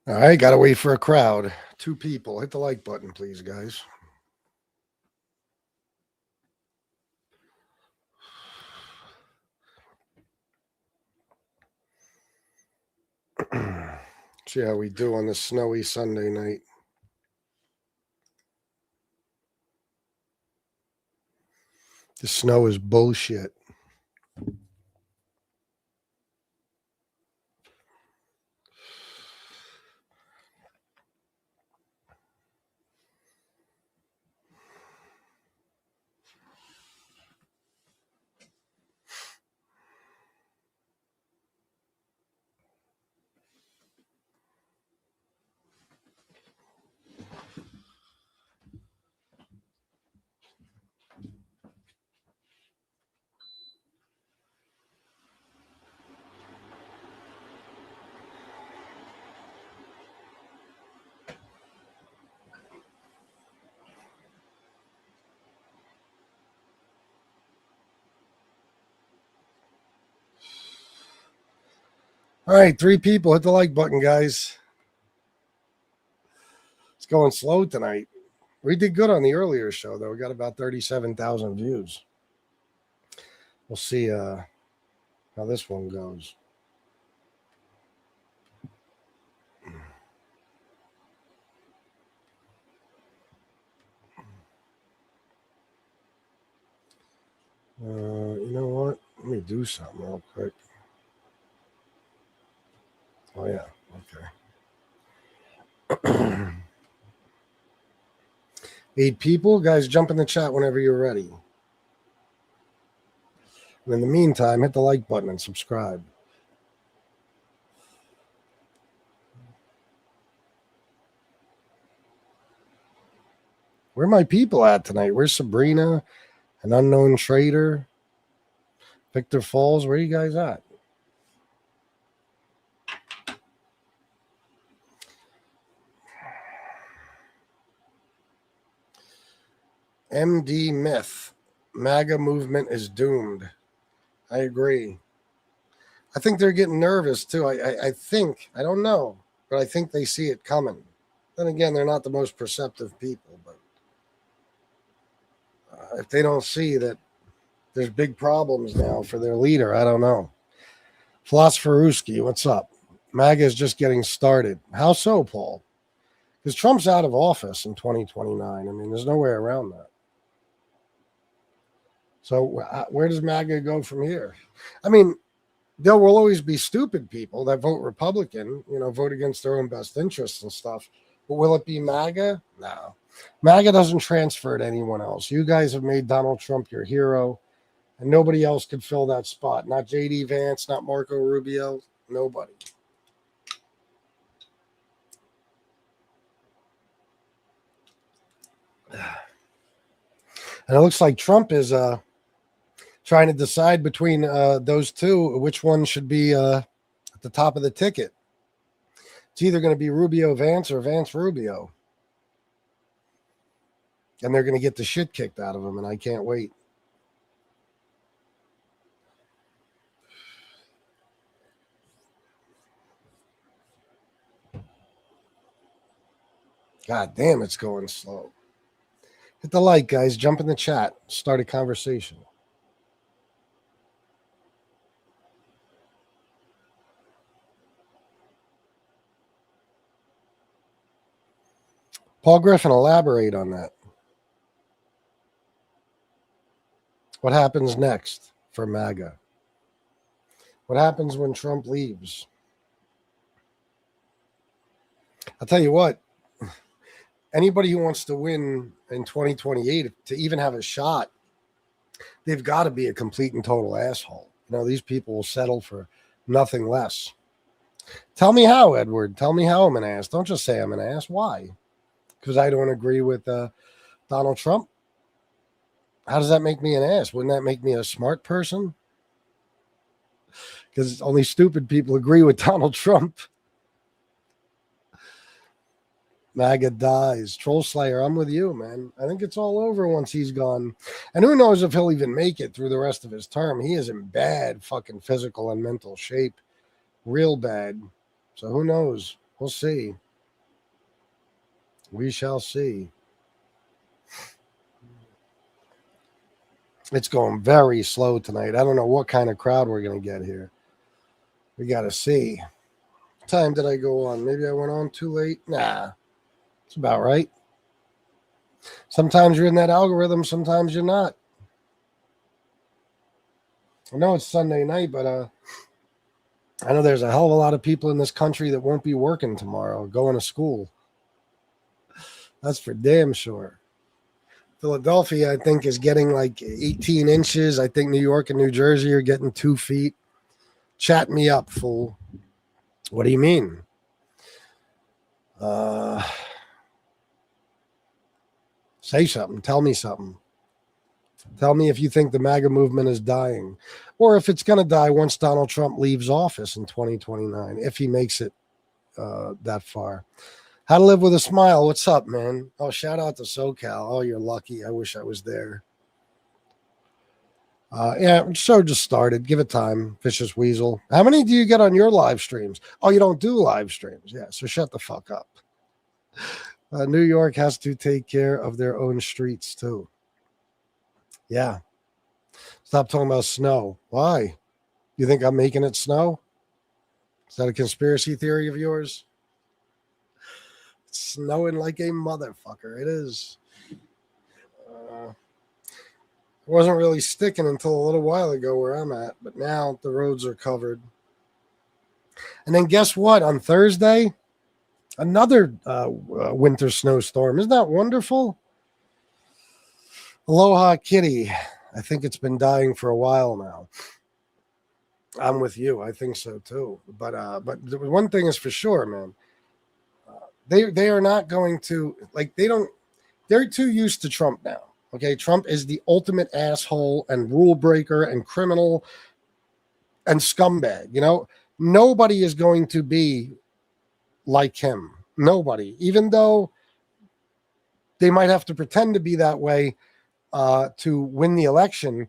All right, got to wait for a crowd. 2 people. Hit the like button, please, guys. See how we do on this snowy Sunday night. The snow is bullshit. All right, 3 people. Hit the like button, guys. It's going slow tonight. We did good on the earlier show, though. We got about 37,000 views. We'll see how this one goes. You know what? Let me do something real quick. Oh, yeah. Okay. 8 people. Guys, jump in the chat whenever you're ready. And in the meantime, hit the like button and subscribe. Where are my people at tonight? Where's Sabrina? An unknown trader? Victor Falls? Where are you guys at? MD Myth. MAGA movement is doomed. I agree. I think they're getting nervous too. I think, I don't know, but I think they see it coming. Then again, they're not the most perceptive people, but if they don't see that there's big problems now for their leader, I don't know. Philosopher Ruski, what's up? MAGA is just getting started. How so, Paul? Because Trump's out of office in 2029. I mean, there's no way around that. So where does MAGA go from here? I mean, there will always be stupid people that vote Republican, vote against their own best interests and stuff. But will it be MAGA? No. MAGA doesn't transfer to anyone else. You guys have made Donald Trump your hero, and nobody else could fill that spot. Not J.D. Vance, not Marco Rubio, nobody. And it looks like Trump is trying to decide between those two, which one should be at the top of the ticket. It's either going to be Rubio Vance or Vance Rubio. And they're going to get the shit kicked out of them, and I can't wait. God damn, it's going slow. Hit the like, guys. Jump in the chat. Start a conversation. Paul Griffin, elaborate on that. What happens next for MAGA? What happens when Trump leaves? I'll tell you what. Anybody who wants to win in 2028, to even have a shot, they've got to be a complete and total asshole. These people will settle for nothing less. Tell me how, Edward. Tell me how I'm an ass. Don't just say I'm an ass. Why? Because I don't agree with Donald Trump? How does that make me an ass? Wouldn't that make me a smart person? Because only stupid people agree with Donald Trump. MAGA dies. Troll Slayer, I'm with you, man. I think it's all over once he's gone. And who knows if he'll even make it through the rest of his term. He is in bad fucking physical and mental shape. Real bad. So who knows? We'll see. We shall see. It's going very slow tonight. I don't know what kind of crowd we're going to get here. We got to see. What time did I go on? Maybe I went on too late. Nah, it's about right. Sometimes you're in that algorithm. Sometimes you're not. I know it's Sunday night, but I know there's a hell of a lot of people in this country that won't be working tomorrow, going to school. That's for damn sure. Philadelphia, I think, is getting like 18 inches. I think New York and New Jersey are getting 2 feet. Chat me up, fool. What do you mean? Say something. Tell me something. Tell me if you think the MAGA movement is dying, or if it's going to die once Donald Trump leaves office in 2029, if he makes it that far. How to live with a smile. What's up, man? Oh, shout out to SoCal. Oh, you're lucky. I wish I was there. Yeah, show just started. Give it time, Vicious Weasel. How many do you get on your live streams? Oh, you don't do live streams. Yeah, so shut the fuck up. New York has to take care of their own streets, too. Yeah. Stop talking about snow. Why? You think I'm making it snow? Is that a conspiracy theory of yours? It's snowing like a motherfucker. It is. It wasn't really sticking until a little while ago where I'm at, but now the roads are covered. And then guess what? On Thursday, another winter snowstorm. Isn't that wonderful? Aloha Kitty. I think it's been dying for a while now. I'm with you. I think so too. But the one thing is for sure, man. They are not going to, like, they're too used to Trump now. Okay, Trump is the ultimate asshole and rule breaker and criminal and scumbag. You know, nobody is going to be like him. Nobody. Even though they might have to pretend to be that way to win the election,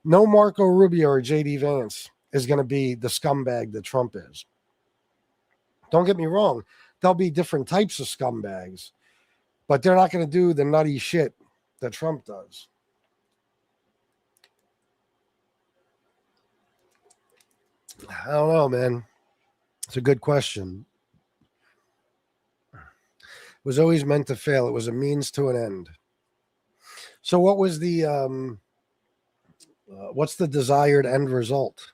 no Marco Rubio or J.D. Vance is going to be the scumbag that Trump is. Don't get me wrong. There'll be different types of scumbags, but they're not going to do the nutty shit that Trump does. I don't know, man. It's a good question. It was always meant to fail. It was a means to an end. So what was the what's the desired end result?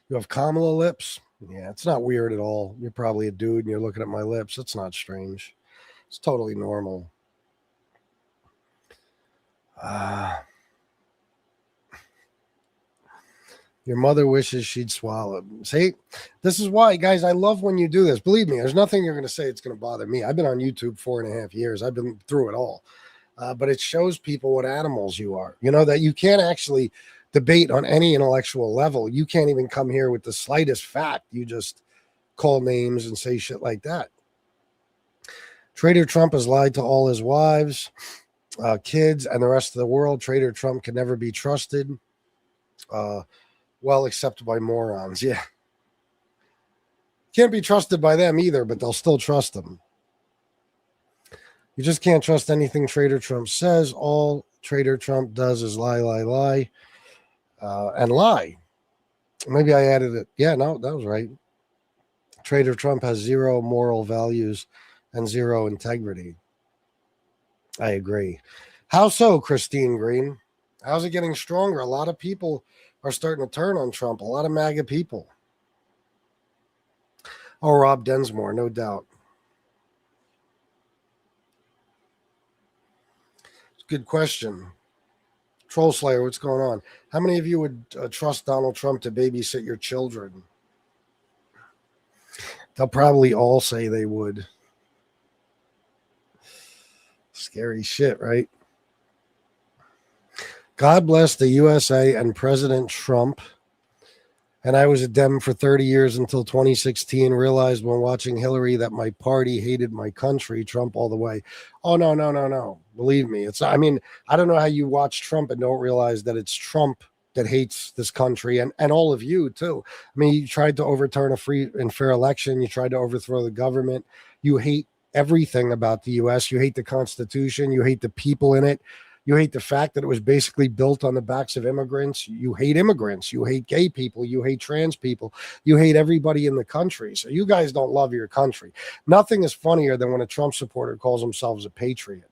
You have Kamala lips? Yeah, it's not weird at all. You're probably a dude and you're looking at my lips. It's not strange. It's totally normal. Your mother wishes she'd swallowed. See, this is why, guys, I love when you do this. Believe me, there's nothing you're going to say it's going to bother me. I've been on YouTube 4.5 years. I've been through it all. But it shows people what animals you are. You know, that you can't actually debate on any intellectual level. You can't even come here with the slightest fact. You just call names and say shit like that. Trader Trump has lied to all his wives, kids, and the rest of the world. Trader Trump can never be trusted. Well, except by morons. Yeah. Can't be trusted by them either, but they'll still trust them. You just can't trust anything Trader Trump says. All Trader Trump does is lie, lie, lie, and lie. Maybe I added it. Yeah, no, that was right. Trader Trump has zero moral values and zero integrity. I agree. How so, Christine Green? How's it getting stronger? A lot of people are starting to turn on Trump. A lot of MAGA people. Oh, Rob Densmore, no doubt. Good question. Troll Slayer, what's going on? How many of you would trust Donald Trump to babysit your children? They'll probably all say they would. Scary shit, right? God bless the USA and President Trump. And I was a Dem for 30 years until 2016. Realized when watching Hillary that my party hated my country. Trump all the way. Oh, no. Believe me. I mean, I don't know how you watch Trump and don't realize that it's Trump that hates this country and all of you too. I mean, you tried to overturn a free and fair election. You tried to overthrow the government. You hate everything about the U.S. You hate the Constitution. You hate the people in it. You hate the fact that it was basically built on the backs of immigrants. You hate immigrants. You hate gay people. You hate trans people. You hate everybody in the country. So you guys don't love your country. Nothing is funnier than when a Trump supporter calls themselves a patriot.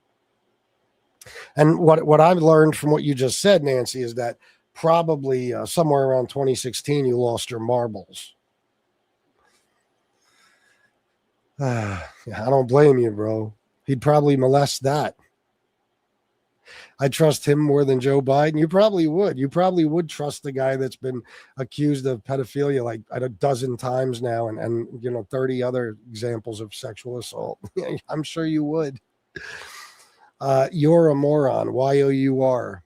And what I've learned from what you just said, Nancy, is that probably somewhere around 2016, you lost your marbles. I don't blame you, bro. He'd probably molest that. I trust him more than Joe Biden. You probably would. You probably would trust the guy that's been accused of pedophilia like a dozen times now and 30 other examples of sexual assault. I'm sure you would. You're a moron. Y-O-U-R.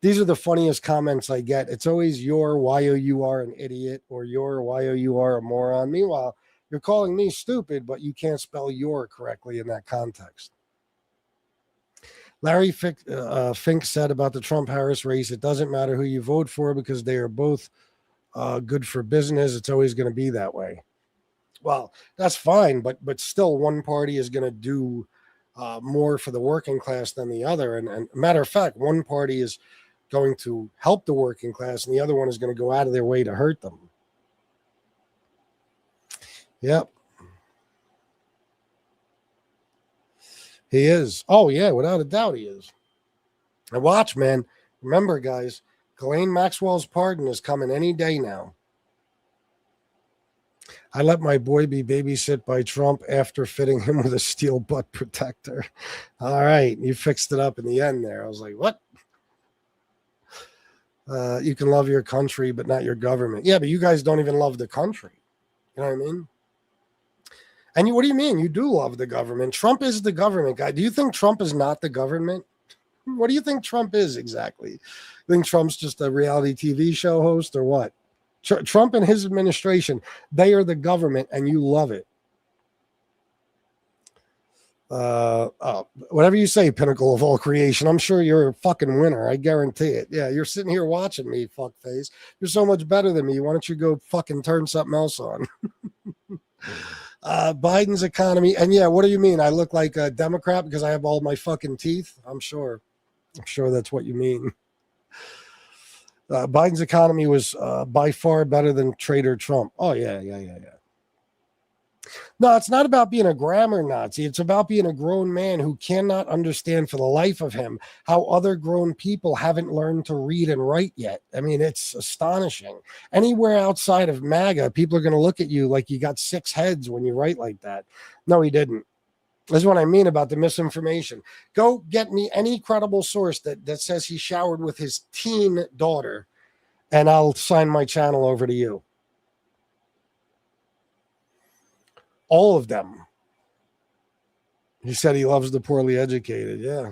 These are the funniest comments I get. It's always you're Y-O-U-R an idiot or you're Y-O-U-R a moron. Meanwhile, you're calling me stupid, but you can't spell your correctly in that context. Larry Fink said about the Trump-Harris race, it doesn't matter who you vote for because they are both good for business. It's always going to be that way. Well, that's fine, but still one party is going to do more for the working class than the other. And matter of fact, one party is going to help the working class and the other one is going to go out of their way to hurt them. Yep. He is. Oh, yeah, without a doubt he is. And watch, man. Remember, guys, Ghislaine Maxwell's pardon is coming any day now. I let my boy be babysit by Trump after fitting him with a steel butt protector. All right, you fixed it up in the end there. I was like, what? You can love your country, but not your government. Yeah, but you guys don't even love the country. You know what I mean? And what do you mean? You do love the government. Trump is the government guy. Do you think Trump is not the government? What do you think Trump is exactly? You think Trump's just a reality TV show host or what? Trump and his administration, they are the government and you love it. Whatever you say, pinnacle of all creation, I'm sure you're a fucking winner. I guarantee it. Yeah, you're sitting here watching me, fuckface. You're so much better than me. Why don't you go fucking turn something else on? Biden's economy. And yeah, what do you mean? I look like a Democrat because I have all my fucking teeth? I'm sure that's what you mean. Biden's economy was by far better than Trader Trump. Oh, yeah. No, it's not about being a grammar Nazi. It's about being a grown man who cannot understand for the life of him how other grown people haven't learned to read and write yet. I mean, it's astonishing. Anywhere outside of MAGA, people are going to look at you like you got 6 heads when you write like that. No, he didn't. That's what I mean about the misinformation. Go get me any credible source that says he showered with his teen daughter, and I'll sign my channel over to you. All of them. He said he loves the poorly educated. Yeah.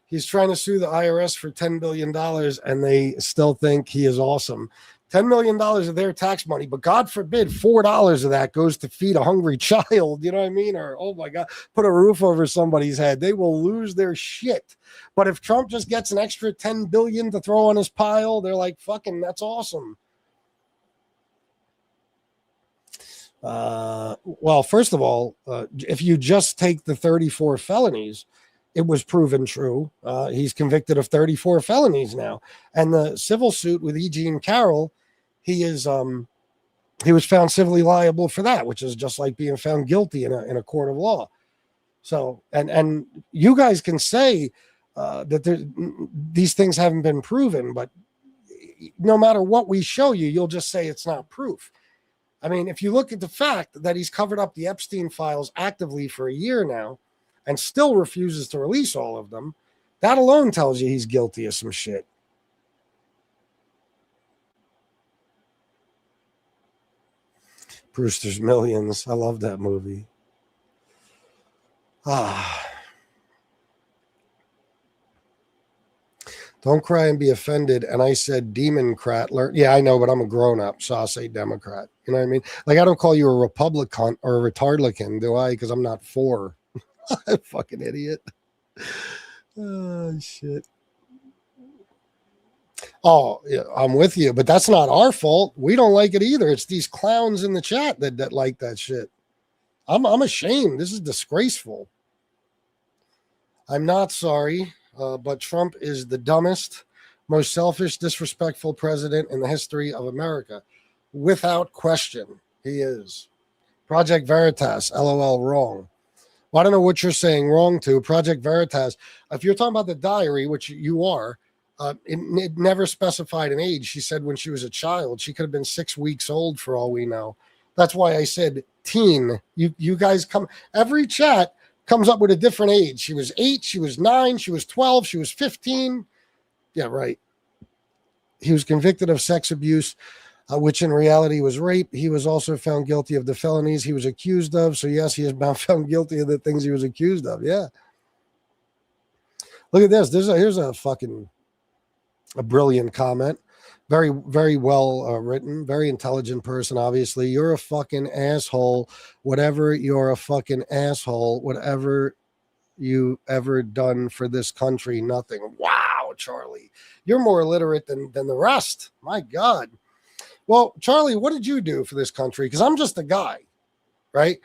He's trying to sue the IRS for $10 billion, and they still think he is awesome. $10 million of their tax money, but God forbid $4 of that goes to feed a hungry child. You know what I mean? Or, oh my God, put a roof over somebody's head. They will lose their shit. But if Trump just gets an extra $10 billion to throw on his pile, they're like, fucking, that's awesome. Well, first of all, if you just take the 34 felonies, it was proven true. He's convicted of 34 felonies now. And the civil suit with E. Jean Carroll, he was found civilly liable for that, which is just like being found guilty in a court of law. So, and you guys can say that these things haven't been proven, but no matter what we show you, you'll just say it's not proof. I mean, if you look at the fact that he's covered up the Epstein files actively for a year now and still refuses to release all of them, that alone tells you he's guilty of some shit. Brewster's Millions. I love that movie. Don't cry and be offended. And I said Democrat. Yeah, I know, but I'm a grown-up, so I'll say Democrat. You know what I mean? Like, I don't call you a Republican or a retardlican, do I? Because I'm not for. Fucking idiot. Oh, shit. Oh, yeah, I'm with you, but that's not our fault. We don't like it either. It's these clowns in the chat that like that shit. I'm ashamed. This is disgraceful. I'm not sorry, but Trump is the dumbest, most selfish, disrespectful president in the history of America. Without question, he is. Project Veritas, LOL, wrong. Well, I don't know what you're saying wrong to. Project Veritas, if you're talking about the diary, which you are, it never specified an age. She said when she was a child. She could have been 6 weeks old for all we know. That's why I said teen. You guys come, every chat comes up with a different age. She was 8, she was 9, she was 12, she was 15. Yeah, right. He was convicted of sex abuse, which in reality was rape. He was also found guilty of the felonies he was accused of. So yes, he has been found guilty of the things he was accused of. Yeah. Look at this. Here's a brilliant comment. Very, very well written. Very intelligent person, obviously. You're a fucking asshole. Whatever, you're a fucking asshole. Whatever you ever done for this country, nothing. Wow, Charlie. You're more illiterate than the rest. My God. Well, Charlie, what did you do for this country? Because I'm just a guy, right?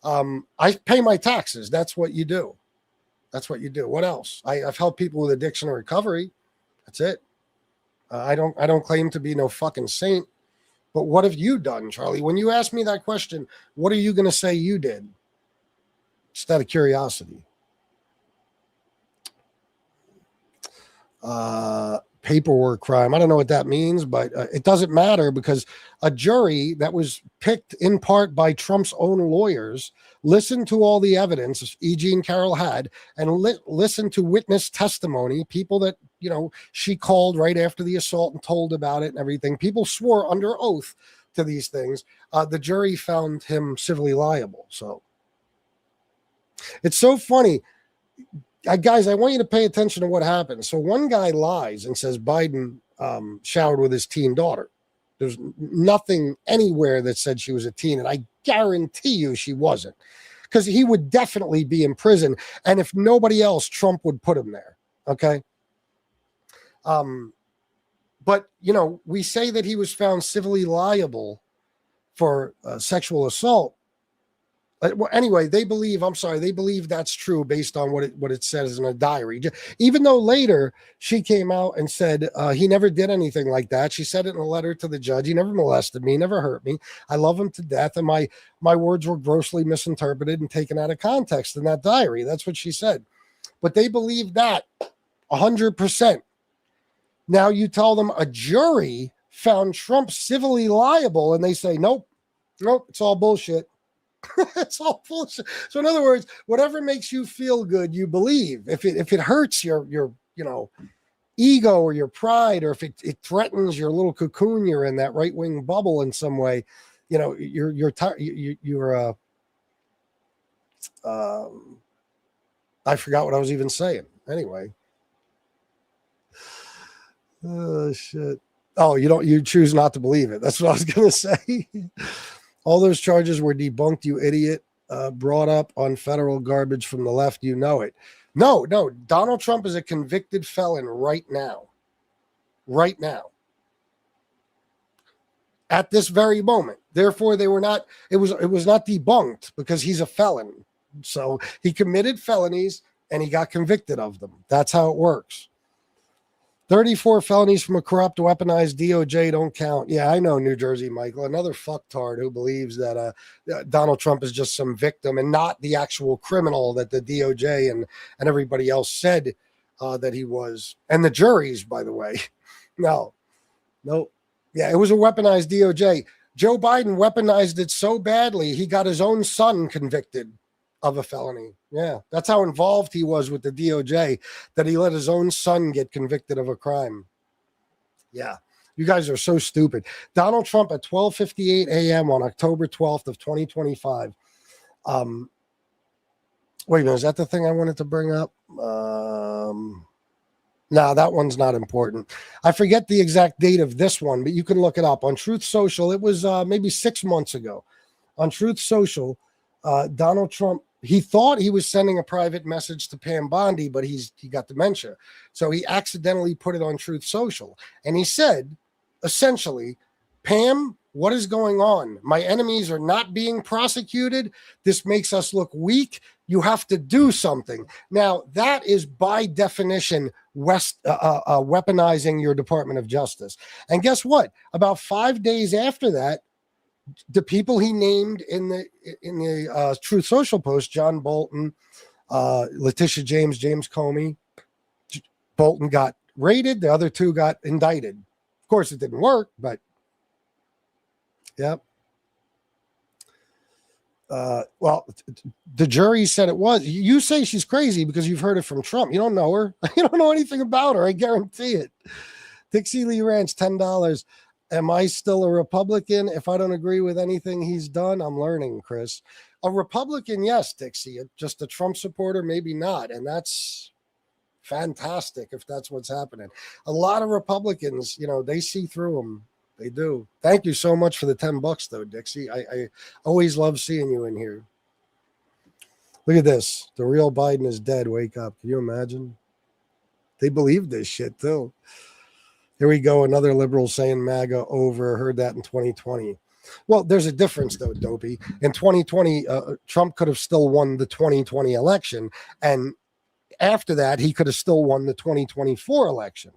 I pay my taxes. That's what you do. That's what you do. What else? I've helped people with addiction and recovery. That's it. I don't claim to be no fucking saint. But what have you done, Charlie? When you ask me that question, what are you going to say you did? Just out of curiosity. Paperwork crime. I don't know what that means, but it doesn't matter because a jury that was picked in part by Trump's own lawyers listened to all the evidence E.G. and Carol had and listened to witness testimony, people that, she called right after the assault and told about it and everything. People swore under oath to these things. The jury found him civilly liable. So it's so funny. Guys, I want you to pay attention to what happened. So one guy lies and says Biden showered with his teen daughter. There's nothing anywhere that said she was a teen, and I guarantee you she wasn't, because he would definitely be in prison, and if nobody else, Trump would put him there, okay? But, we say that he was found civilly liable for sexual assault. Well, anyway, they believe that's true based on what it says in a diary. Even though later she came out and said he never did anything like that. She said it in a letter to the judge. He never molested me, never hurt me. I love him to death. And my words were grossly misinterpreted and taken out of context in that diary. That's what she said. But they believe that 100%. Now you tell them a jury found Trump civilly liable and they say, nope, it's all bullshit. It's all bullshit. So in other words, whatever makes you feel good, you believe. If it hurts your ego or your pride, or if it threatens your little cocoon you're in, that right wing bubble in some way, you're I forgot what I was even saying. Anyway. Oh shit. Oh, you choose not to believe it. That's what I was gonna say. All those charges were debunked, you idiot. Brought up on federal garbage from the left. You know it. No. Donald Trump is a convicted felon right now. Right now. At this very moment. Therefore, it was not debunked because he's a felon. So he committed felonies and he got convicted of them. That's how it works. 34 felonies from a corrupt, weaponized DOJ don't count. Yeah, I know, New Jersey, Michael. Another fucktard who believes that Donald Trump is just some victim and not the actual criminal that the DOJ and everybody else said that he was. And the juries, by the way. No. Yeah, it was a weaponized DOJ. Joe Biden weaponized it so badly, he got his own son convicted of a felony. Yeah, that's how involved he was with the DOJ, that he let his own son get convicted of a crime. Yeah, you guys are so stupid. Donald Trump at 12:58 a.m. on October 12th of 2025. Wait a minute, is that the thing I wanted to bring up? No, that one's not important. I forget the exact date of this one, but you can look it up on Truth Social. It was maybe 6 months ago. On Truth Social, Donald Trump he thought he was sending a private message to Pam Bondi, but he got dementia. So he accidentally put it on Truth Social. And he said, essentially, Pam, what is going on? My enemies are not being prosecuted. This makes us look weak. You have to do something. Now, that is by definition weaponizing your Department of Justice. And guess what? About 5 days after that, the people he named in the Truth Social post, John Bolton, Letitia James, James Comey, Bolton got raided. The other two got indicted. Of course, it didn't work, but yep. Well, the jury said it was. You say she's crazy because you've heard it from Trump. You don't know her. You don't know anything about her. I guarantee it. Dixie Lee Ranch, $10. Am I still a Republican? If I don't agree with anything he's done, I'm learning, Chris. A Republican, yes, Dixie. Just a Trump supporter, maybe not. And that's fantastic if that's what's happening. A lot of Republicans, they see through them. They do. Thank you so much for the $10, though, Dixie. I always love seeing you in here. Look at this. The real Biden is dead. Wake up. Can you imagine? They believe this shit, too. Here we go. Another liberal saying MAGA over. Heard that in 2020. Well, there's a difference, though, Dopey. In 2020, Trump could have still won the 2020 election. And after that, he could have still won the 2024 election.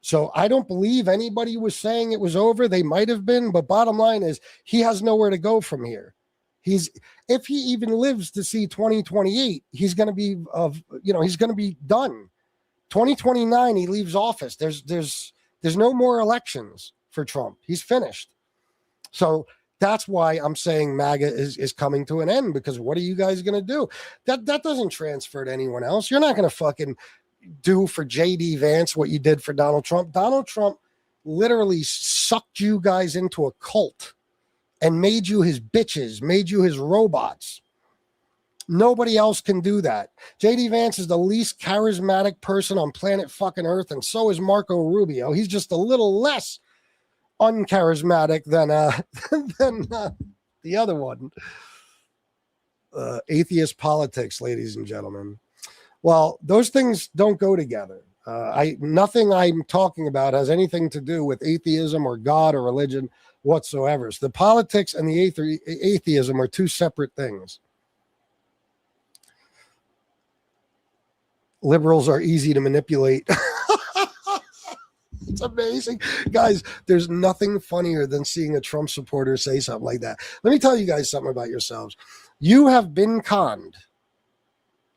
So I don't believe anybody was saying it was over. They might have been. But bottom line is he has nowhere to go from here. If he even lives to see 2028, he's going to be he's going to be done. 2029, he leaves office. There's no more elections for Trump. He's finished. So that's why I'm saying MAGA is coming to an end, because what are you guys going to do? That doesn't transfer to anyone else. You're not going to fucking do for J.D. Vance what you did for Donald Trump. Donald Trump literally sucked you guys into a cult and made you his bitches, made you his robots. Nobody else can do that. J.D. Vance is the least charismatic person on planet fucking Earth, and so is Marco Rubio. He's just a little less uncharismatic than the other one. Atheist politics, ladies and gentlemen. Well, those things don't go together. Nothing I'm talking about has anything to do with atheism or God or religion whatsoever. So the politics and the atheism are two separate things. Liberals are easy to manipulate. It's amazing. Guys, there's nothing funnier than seeing a Trump supporter say something like that. Let me tell you guys something about yourselves. You have been conned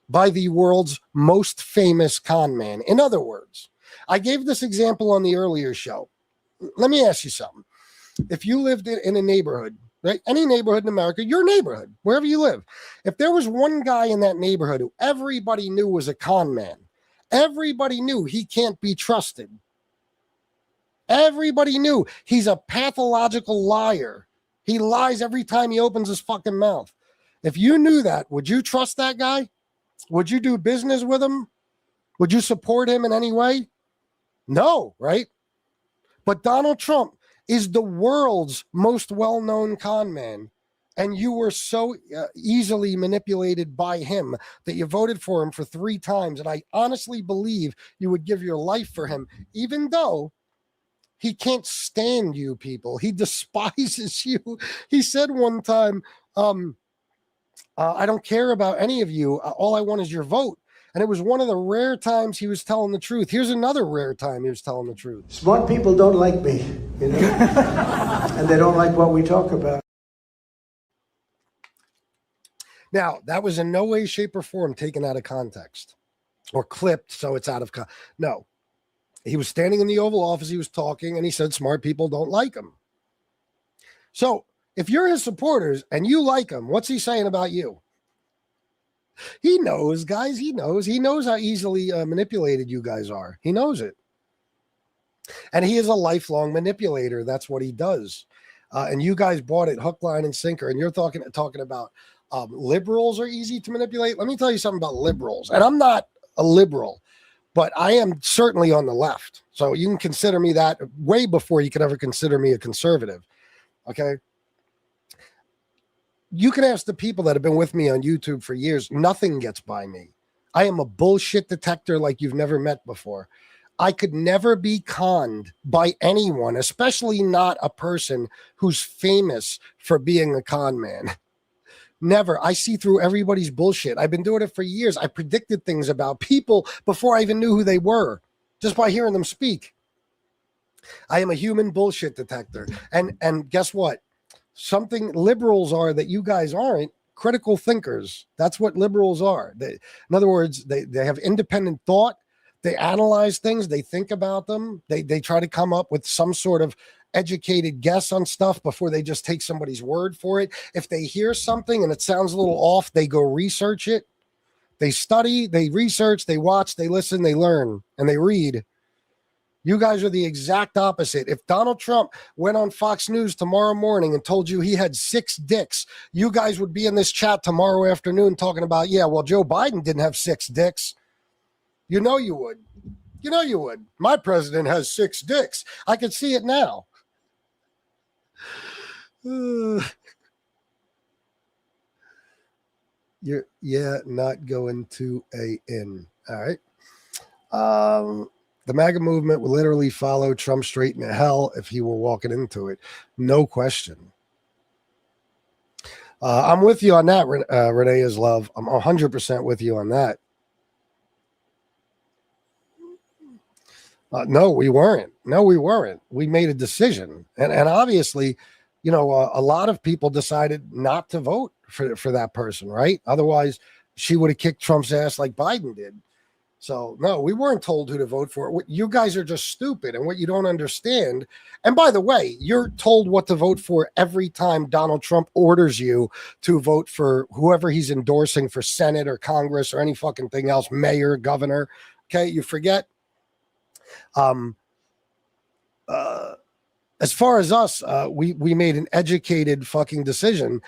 by the world's most famous con man. In other words, I gave this example on the earlier show. Let me ask you something. If you lived in a neighborhood, right? Any neighborhood in America, your neighborhood, wherever you live. If there was one guy in that neighborhood who everybody knew was a con man, everybody knew he can't be trusted. Everybody knew he's a pathological liar. He lies every time he opens his fucking mouth. If you knew that, would you trust that guy? Would you do business with him? Would you support him in any way? No, right? But Donald Trump is the world's most well-known con man, and you were so easily manipulated by him that you voted for him for 3 times, and I honestly believe you would give your life for him, even though he can't stand you people. He despises you. He said one time, I don't care about any of you. All I want is your vote. And it was one of the rare times he was telling the truth. Here's another rare time he was telling the truth. Smart people don't like me, and they don't like what we talk about. Now, that was in no way, shape, or form taken out of context or clipped so it's out of context. No. He was standing in the Oval Office, he was talking, and he said smart people don't like him. So if you're his supporters and you like him, what's he saying about you? He knows, guys. He knows. He knows how easily manipulated you guys are. He knows it. And he is a lifelong manipulator. That's what he does. And you guys bought it hook, line, and sinker. And you're talking about liberals are easy to manipulate. Let me tell you something about liberals. And I'm not a liberal, but I am certainly on the left. So you can consider me that way before you could ever consider me a conservative. Okay. You can ask the people that have been with me on YouTube for years. Nothing gets by me. I am a bullshit detector like you've never met before. I could never be conned by anyone, especially not a person who's famous for being a con man. Never. I see through everybody's bullshit. I've been doing it for years. I predicted things about people before I even knew who they were, just by hearing them speak. I am a human bullshit detector. And guess what? Something liberals are that you guys aren't. Critical thinkers. That's what liberals are. In other words, they have independent thought. They analyze things. They think about them. They try to come up with some sort of educated guess on stuff before they just take somebody's word for it. If they hear something and it sounds a little off, they go research it. They study, they research, they watch, they listen, they learn, and they read. You guys are the exact opposite. If Donald Trump went on Fox News tomorrow morning and told you he had 6 dicks, you guys would be in this chat tomorrow afternoon talking about, yeah, well, Joe Biden didn't have 6 dicks. You know you would. You know you would. My president has 6 dicks. I can see it now. You're not going to a inn. All right. The MAGA movement will literally follow Trump straight into hell if he were walking into it. No question. I'm with you on that, Renee is love. I'm 100% with you on that. No, we weren't. No, we weren't. We made a decision. And obviously, you know, a lot of people decided not to vote for that person, right? Otherwise, she would have kicked Trump's ass like Biden did. So, no, we weren't told who to vote for. You guys are just stupid. And what you don't understand, and by the way, you're told what to vote for every time Donald Trump orders you to vote for whoever he's endorsing for Senate or Congress or any fucking thing else, mayor, governor. Okay, you forget. As far as us, we made an educated fucking decision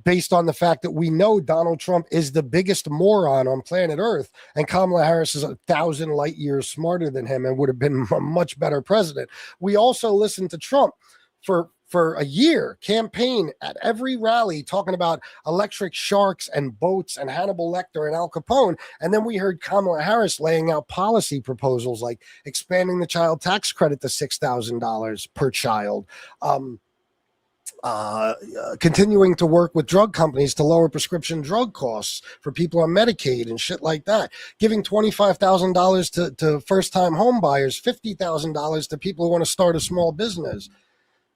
based on the fact that we know Donald Trump is the biggest moron on planet Earth, and Kamala Harris is 1,000 light years smarter than him and would have been a much better president. We also listened to Trump for a year, campaign at every rally talking about electric sharks and boats and Hannibal Lecter and Al Capone. And then we heard Kamala Harris laying out policy proposals like expanding the child tax credit to $6,000 per child, continuing to work with drug companies to lower prescription drug costs for people on Medicaid and shit like that, giving $25,000 to first-time home buyers, $50,000 to people who want to start a small business.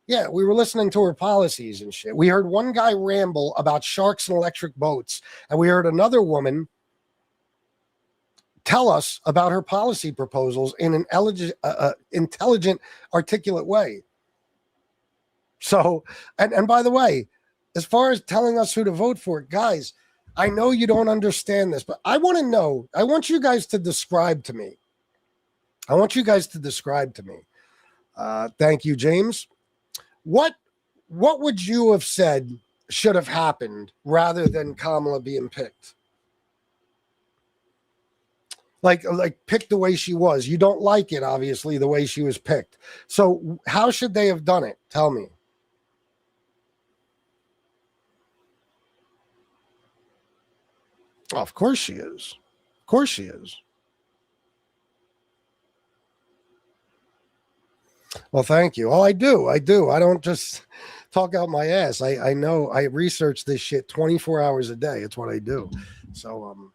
Yeah, we were listening to her policies and shit. We heard one guy ramble about sharks and electric boats, and we heard another woman tell us about her policy proposals in an intelligent, articulate way. So, and by the way, as far as telling us who to vote for, guys, I know you don't understand this, but I want to know, I want you guys to describe to me. Thank you, James. What would you have said should have happened rather than Kamala being picked? Like picked the way she was. You don't like it, obviously, the way she was picked. So how should they have done it? Tell me. Oh, of course she is. Of course she is. Well, thank you. Oh, I do. I don't just talk out my ass. I know. I research this shit 24 hours a day. It's what I do. So,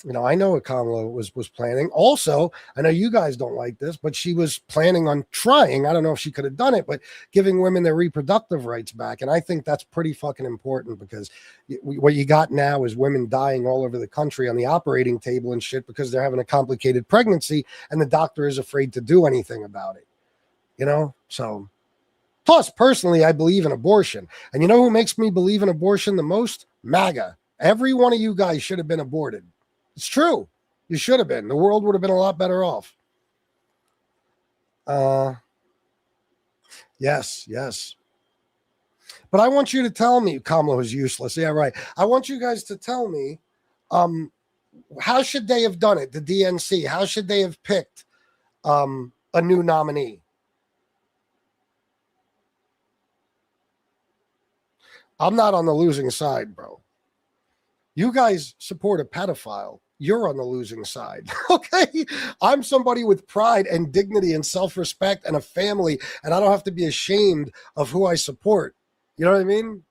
you know, I know what Kamala was planning. Also, I know you guys don't like this, but she was planning on trying. I don't know if she could have done it, but giving women their reproductive rights back. And I think that's pretty fucking important, because what you got now is women dying all over the country on the operating table and shit because they're having a complicated pregnancy and the doctor is afraid to do anything about it. You know, so plus, personally, I believe in abortion. And you know who makes me believe in abortion the most? MAGA. Every one of you guys should have been aborted. It's true. You should have been. The world would have been a lot better off. Yes. But I want you to tell me, Kamala was useless. Yeah, right. I want you guys to tell me, how should they have done it? The DNC, how should they have picked a new nominee? I'm not on the losing side, bro. You guys support a pedophile. You're on the losing side. Okay. I'm somebody with pride and dignity and self-respect and a family, and I don't have to be ashamed of who I support. You know what I mean?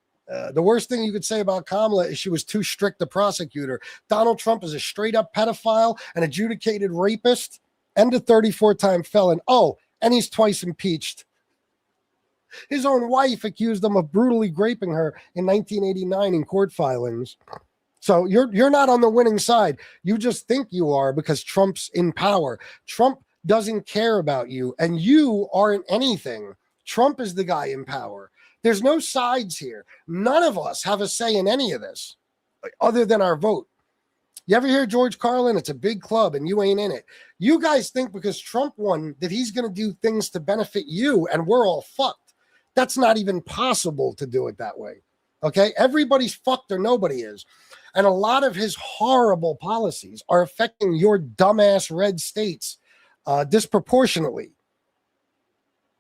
The worst thing you could say about Kamala is she was too strict a prosecutor. Donald Trump is a straight up pedophile, an adjudicated rapist, and a 34-time felon. Oh, and he's twice impeached. His own wife accused him of brutally raping her in 1989 in court filings. So you're not on the winning side. You just think you are because Trump's in power. Trump doesn't care about you, and you aren't anything. Trump is the guy in power. There's no sides here. None of us have a say in any of this other than our vote. You ever hear George Carlin? It's a big club and you ain't in it. You guys think because Trump won that he's going to do things to benefit you and we're all fucked. That's not even possible to do it that way. Okay? Everybody's fucked or nobody is. And a lot of his horrible policies are affecting your dumbass red states disproportionately.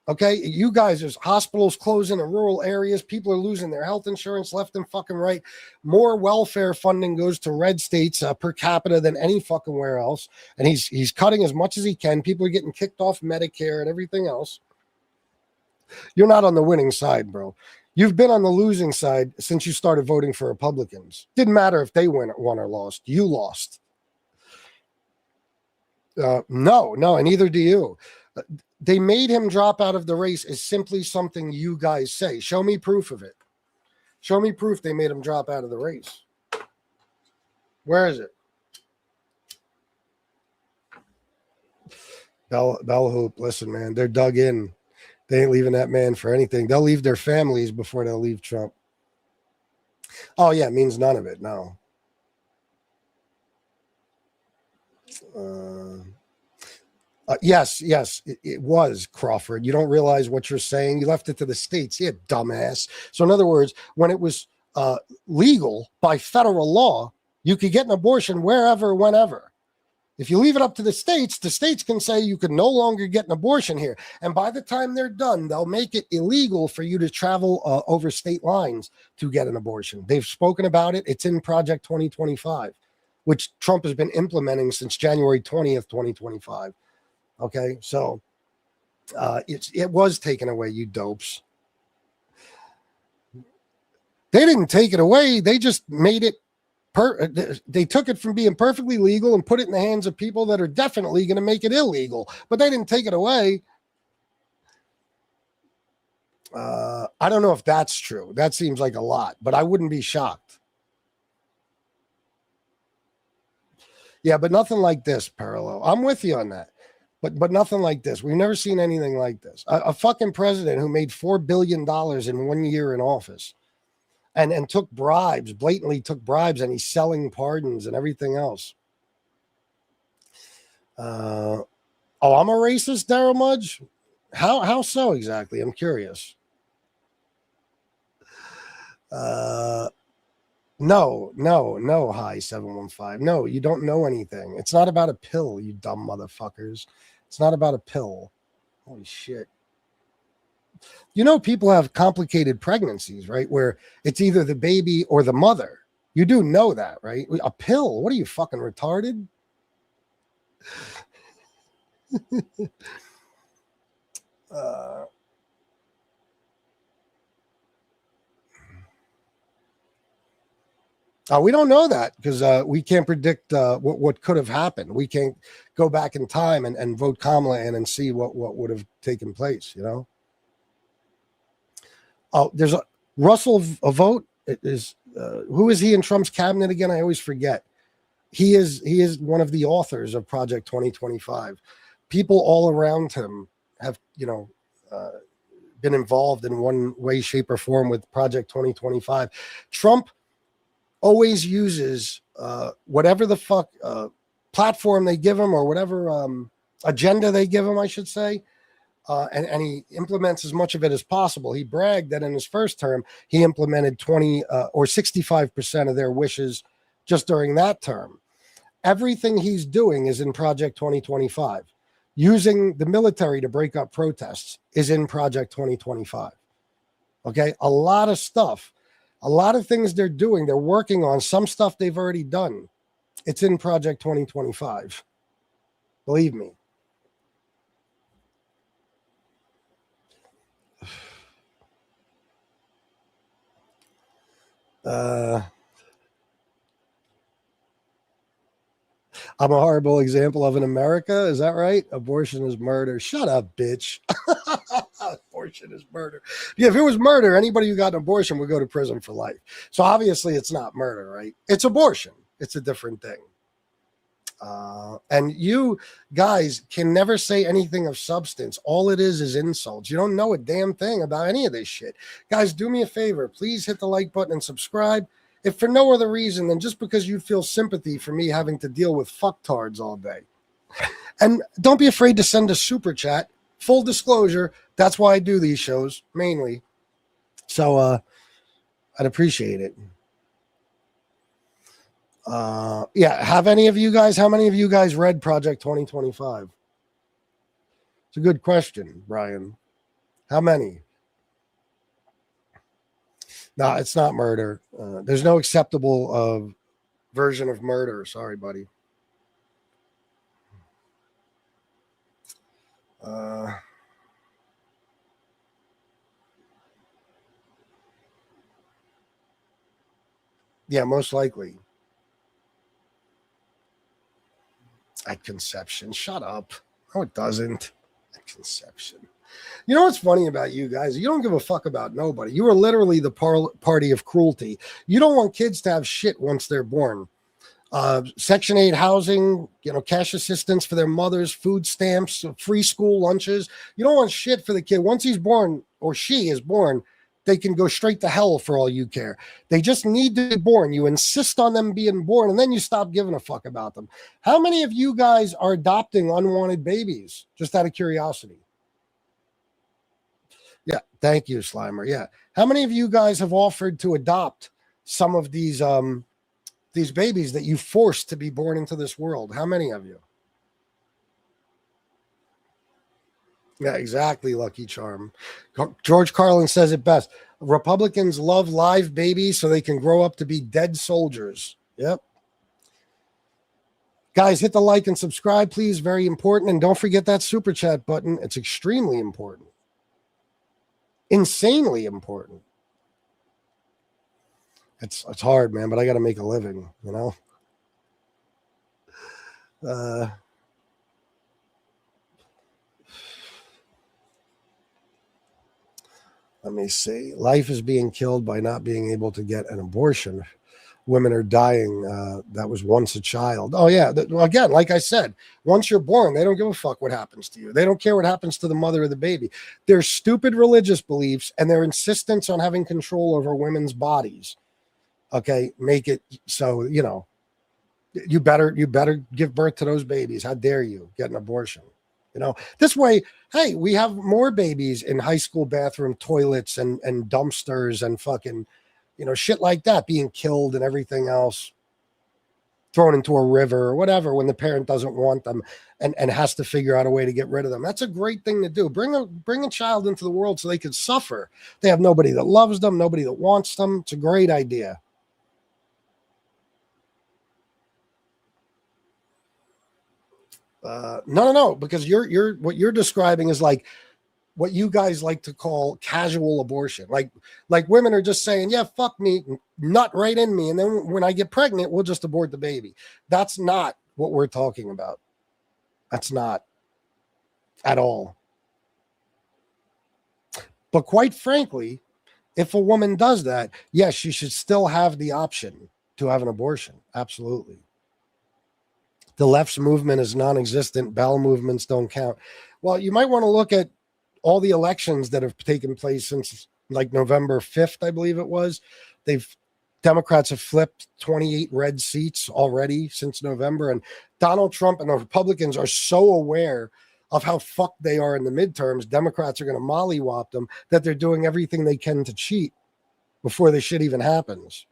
Okay, you guys, there's hospitals closing in rural areas. People are losing their health insurance left and fucking right. More welfare funding goes to red states per capita than any fucking where else. And he's cutting as much as he can. People are getting kicked off Medicare and everything else. You're not on the winning side, bro. You've been on the losing side since you started voting for Republicans. Didn't matter if they won or lost. You lost. No, and neither do you. They made him drop out of the race is simply something you guys say. Show me proof of it. Show me proof they made him drop out of the race. Where is it? Bell Hoop, listen, man, they're dug in. They ain't leaving that man for anything. They'll leave their families before they'll leave Trump. Oh, yeah, it means none of it. No. Yes, it was Crawford. You don't realize what you're saying. You left it to the states. You dumbass. So in other words, when it was legal by federal law, you could get an abortion wherever, whenever. If you leave it up to the states can say you can no longer get an abortion here. And by the time they're done, they'll make it illegal for you to travel over state lines to get an abortion. They've spoken about it. It's in Project 2025, which Trump has been implementing since January 20th, 2025. Okay, so it was taken away, you dopes. They didn't take it away. They just made it. They took it from being perfectly legal and put it in the hands of people that are definitely going to make it illegal. But they didn't take it away. I don't know if that's true. That seems like a lot, but I wouldn't be shocked. Yeah, but nothing like this, Parallel. I'm with you on that. But nothing like this. We've never seen anything like this. A fucking president who made $4 billion in 1 year in office and took bribes, blatantly took bribes, and he's selling pardons and everything else. Oh, I'm a racist, Daryl Mudge? How so exactly? I'm curious. No, hi, 715. No, you don't know anything. It's not about a pill, you dumb motherfuckers. It's not about a pill. Holy shit. You know, people have complicated pregnancies, right? Where it's either the baby or the mother. You do know that, right? A pill? What are you, fucking retarded? We don't know that because we can't predict what could have happened. We can't go back in time and vote Kamala in and see what would have taken place, you know? Oh, there's a Russell Vogt. Who is he in Trump's cabinet again? I always forget. He is one of the authors of Project 2025. People all around him have, been involved in one way, shape, or form with Project 2025. Trump always uses whatever the fuck platform they give him or whatever agenda they give him, I should say, and he implements as much of it as possible. He bragged that in his first term, he implemented 20 or 65% of their wishes just during that term. Everything he's doing is in Project 2025. Using the military to break up protests is in Project 2025. Okay, a lot of stuff A lot of things they're doing, they're working on. Some stuff they've already done. It's in Project 2025. Believe me. I'm a horrible example of an America. Is that right? Abortion is murder. Shut up, bitch. Abortion is murder. Yeah, if it was murder, anybody who got an abortion would go to prison for life. So obviously it's not murder, right? It's abortion. It's a different thing. And you guys can never say anything of substance. All it is insults. You don't know a damn thing about any of this shit. Guys, do me a favor. Please hit the like button and subscribe. If for no other reason than just because you feel sympathy for me having to deal with fucktards all day. And don't be afraid to send a super chat. Full disclosure, that's why I do these shows, mainly. So I'd appreciate it. Yeah, how many of you guys read Project 2025? It's a good question, Brian. How many? No, it's not murder. There's no acceptable version of murder. Sorry, buddy. Yeah, most likely. At conception. Shut up. No, it doesn't. At conception. You know what's funny about you guys? You don't give a fuck about nobody. You are literally the party of cruelty. You don't want kids to have shit once they're born. Section 8 housing, cash assistance for their mothers, food stamps, free school lunches. You don't want shit for the kid. Once he's born or she is born, they can go straight to hell for all you care. They just need to be born. You insist on them being born, and then you stop giving a fuck about them. How many of you guys are adopting unwanted babies? Just out of curiosity. Yeah, thank you, Slimer. Yeah. How many of you guys have offered to adopt some of these babies that you forced to be born into this world? How many of you? Yeah, exactly, Lucky Charm. George Carlin says it best. Republicans love live babies so they can grow up to be dead soldiers. Yep. Guys, hit the like and subscribe, please. Very important. And don't forget that super chat button. It's extremely important. Insanely important. It's hard, man, but I got to make a living, Let me see. Life is being killed by not being able to get an abortion. Women are dying. That was once a child. Oh, yeah. Again, like I said, once you're born, they don't give a fuck what happens to you. They don't care what happens to the mother of the baby. Their stupid religious beliefs and their insistence on having control over women's bodies, okay, make it so, you better give birth to those babies. How dare you get an abortion? This way, hey, we have more babies in high school bathroom toilets and dumpsters and fucking, shit like that being killed and everything else, thrown into a river or whatever when the parent doesn't want them and has to figure out a way to get rid of them. That's a great thing to do. Bring a child into the world so they can suffer. They have nobody that loves them, nobody that wants them. It's a great idea. No, because you're what you're describing is like what you guys like to call casual abortion. Like women are just saying, yeah, fuck me, nut right in me, and then when I get pregnant, we'll just abort the baby. That's not what we're talking about. That's not at all. But quite frankly, if a woman does that, yes, she should still have the option to have an abortion. Absolutely. The left's movement is non-existent. Bowel movements don't count. Well, you might want to look at all the elections that have taken place since like November 5th, I believe it was. Democrats have flipped 28 red seats already since November. And Donald Trump and the Republicans are so aware of how fucked they are in the midterms. Democrats are going to mollywop them that they're doing everything they can to cheat before the shit even happens.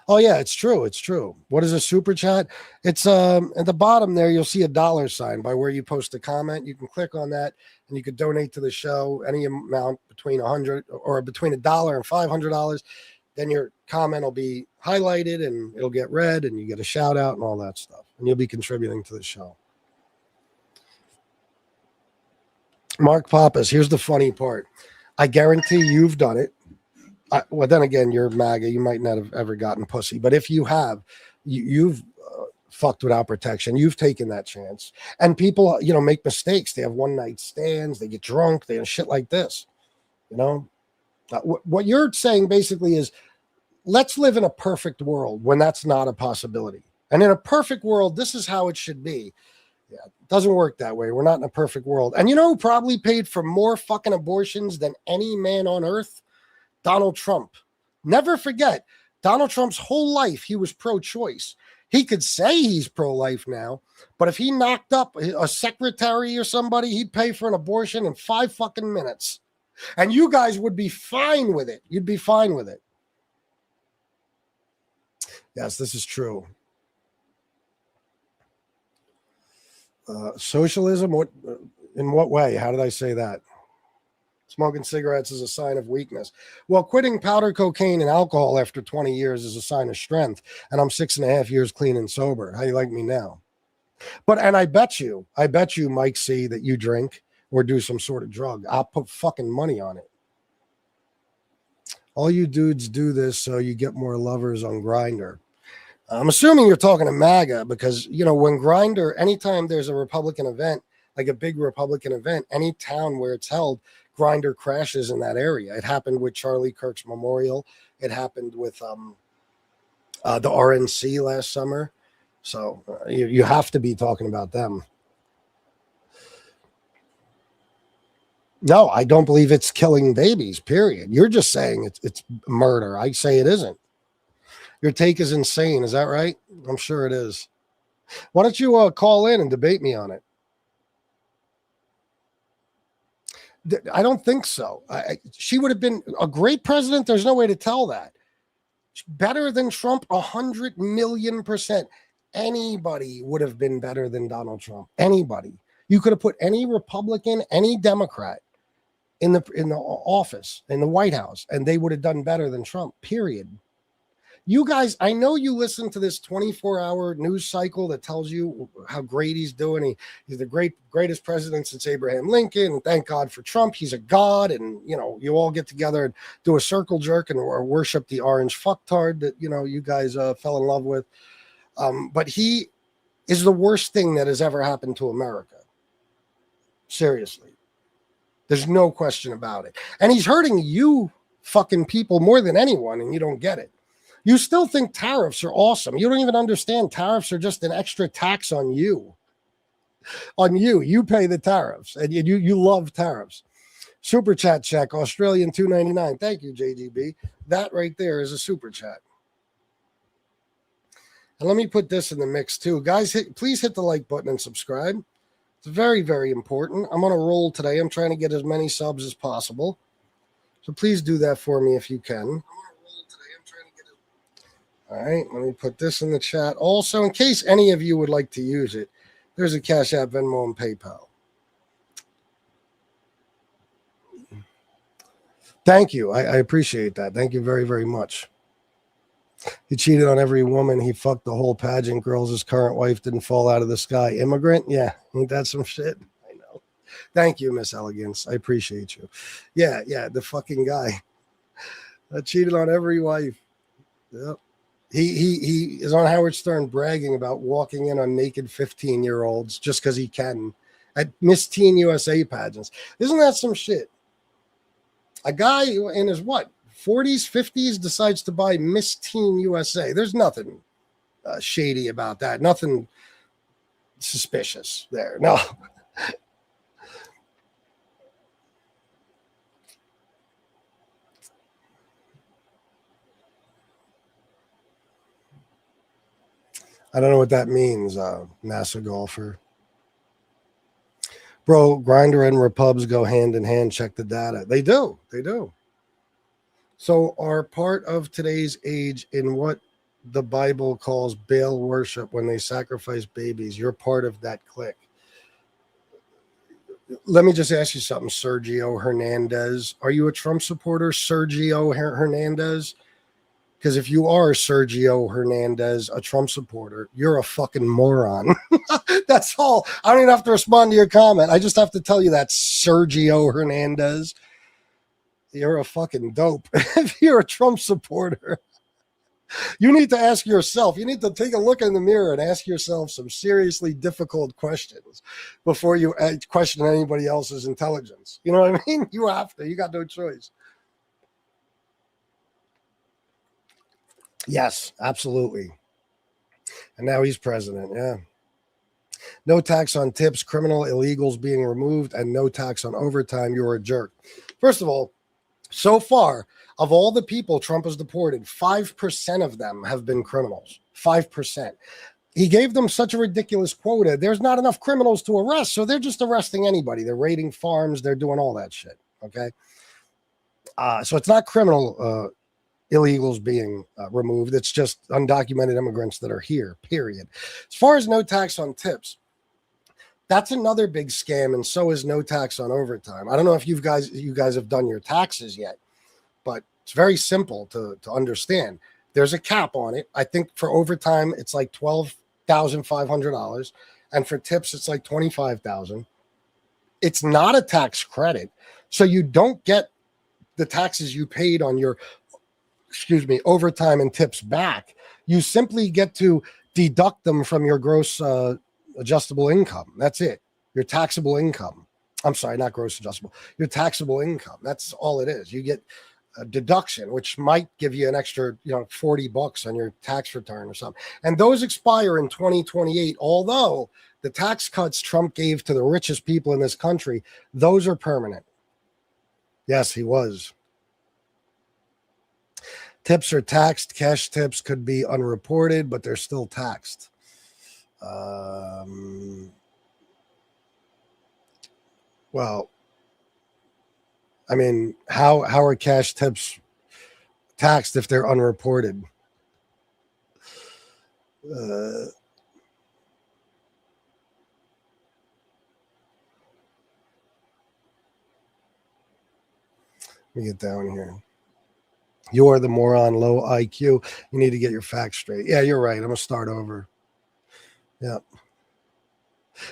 Oh yeah, it's true. It's true. What is a super chat? It's at the bottom there. You'll see a dollar sign by where you post a comment. You can click on that, and you could donate to the show any amount between $100 or between $1 and $500. Then your comment will be highlighted and it'll get read, and you get a shout out and all that stuff, and you'll be contributing to the show. Mark Pappas, here's the funny part. I guarantee you've done it. Well, then again, you're MAGA. You might not have ever gotten pussy. But if you have, you've fucked without protection. You've taken that chance. And people, make mistakes. They have one-night stands. They get drunk. They have shit like this. What you're saying basically is, let's live in a perfect world when that's not a possibility. And in a perfect world, this is how it should be. Yeah, it doesn't work that way. We're not in a perfect world. And you know who probably paid for more fucking abortions than any man on earth? Donald Trump. Never forget, Donald Trump's whole life, he was pro-choice. He could say he's pro-life now, but if he knocked up a secretary or somebody, he'd pay for an abortion in 5 fucking minutes. And you guys would be fine with it. You'd be fine with it. Yes, this is true. Socialism? In what way? How did I say that? Smoking cigarettes is a sign of weakness. Well, quitting powder cocaine and alcohol after 20 years is a sign of strength. And I'm 6.5 years clean and sober. How do you like me now? And I bet you, Mike C, that you drink or do some sort of drug. I'll put fucking money on it. All you dudes do this so you get more lovers on Grindr. I'm assuming you're talking to MAGA because, when Grindr, anytime there's a Republican event, like a big Republican event, any town where it's held, Grindr crashes in that area. It happened with Charlie Kirk's memorial. It happened with the RNC last summer. So you have to be talking about them. No, I don't believe it's killing babies, period. You're just saying it's murder. I say it isn't. Your take is insane. Is that right? I'm sure it is. Why don't you call in and debate me on it? I don't think so. She would have been a great president. There's no way to tell that. Better than Trump, 100,000,000%. Anybody would have been better than Donald Trump. Anybody. You could have put any Republican, any Democrat in the office, in the White House, and they would have done better than Trump, period. You guys, I know you listen to this 24-hour news cycle that tells you how great he's doing. He's the greatest president since Abraham Lincoln. And thank God for Trump. He's a god. And, you all get together and do a circle jerk and or worship the orange fucktard that, you guys fell in love with. But he is the worst thing that has ever happened to America. Seriously. There's no question about it. And he's hurting you fucking people more than anyone, and you don't get it. You still think tariffs are awesome. You don't even understand tariffs are just an extra tax on you. On you. You pay the tariffs, and you love tariffs. Super chat check, Australian $2.99. Thank you, JGB. That right there is a super chat. And let me put this in the mix too. Guys, please hit the like button and subscribe. It's very, very important. I'm on a roll today. I'm trying to get as many subs as possible. So please do that for me if you can. All right, let me put this in the chat. Also, in case any of you would like to use it, there's a Cash App, Venmo, and PayPal. Thank you. I appreciate that. Thank you very, very much. He cheated on every woman. He fucked the whole pageant girls. His current wife didn't fall out of the sky. Immigrant? Yeah, ain't that some shit? I know. Thank you, Miss Elegance. I appreciate you. Yeah, the fucking guy. I cheated on every wife. Yep. He is on Howard Stern bragging about walking in on naked 15-year-olds just because he can at Miss Teen USA pageants. Isn't that some shit? A guy in his 40s, 50s decides to buy Miss Teen USA. There's nothing shady about that. Nothing suspicious there. No. I don't know what that means, NASA golfer. Bro, Grindr and Repubs go hand in hand. Check the data. They do. So are part of today's age in what the Bible calls Baal worship when they sacrifice babies. You're part of that clique. Let me just ask you something, Sergio Hernandez. Are you a Trump supporter, Sergio Hernandez? Because if you are Sergio Hernandez, a Trump supporter, you're a fucking moron. That's all. I don't even have to respond to your comment. I just have to tell you that, Sergio Hernandez. You're a fucking dope. If you're a Trump supporter, you need to ask yourself, you need to take a look in the mirror and ask yourself some seriously difficult questions before you question anybody else's intelligence. You know what I mean? You have to. You got no choice. Yes, absolutely. And now he's president. Yeah. No tax on tips, criminal illegals being removed, and no tax on overtime. You're a jerk. First of all, so far, of all the people Trump has deported, 5% of them have been criminals. 5%. He gave them such a ridiculous quota. There's not enough criminals to arrest, so they're just arresting anybody. They're raiding farms. They're doing all that shit. Okay. So it's not criminal illegals being removed. It's just undocumented immigrants that are here, period. As far as no tax on tips, that's another big scam, and so is no tax on overtime. I don't know if you guys have done your taxes yet, but it's very simple to understand. There's a cap on it. I think for overtime, it's like $12,500, and for tips, it's like $25,000. It's not a tax credit, so you don't get the taxes you paid on your overtime and tips back. You simply get to deduct them from your gross adjustable income. That's it. Your taxable income. I'm sorry, not gross adjustable. Your taxable income. That's all it is. You get a deduction, which might give you an extra, $40 on your tax return or something. And those expire in 2028. Although the tax cuts Trump gave to the richest people in this country, those are permanent. Yes, he was. Tips are taxed. Cash tips could be unreported, but they're still taxed. Well, I mean, how are cash tips taxed if they're unreported? Let me get down here. You are the moron, low IQ. You need to get your facts straight. Yeah, you're right. I'm going to start over. Yeah.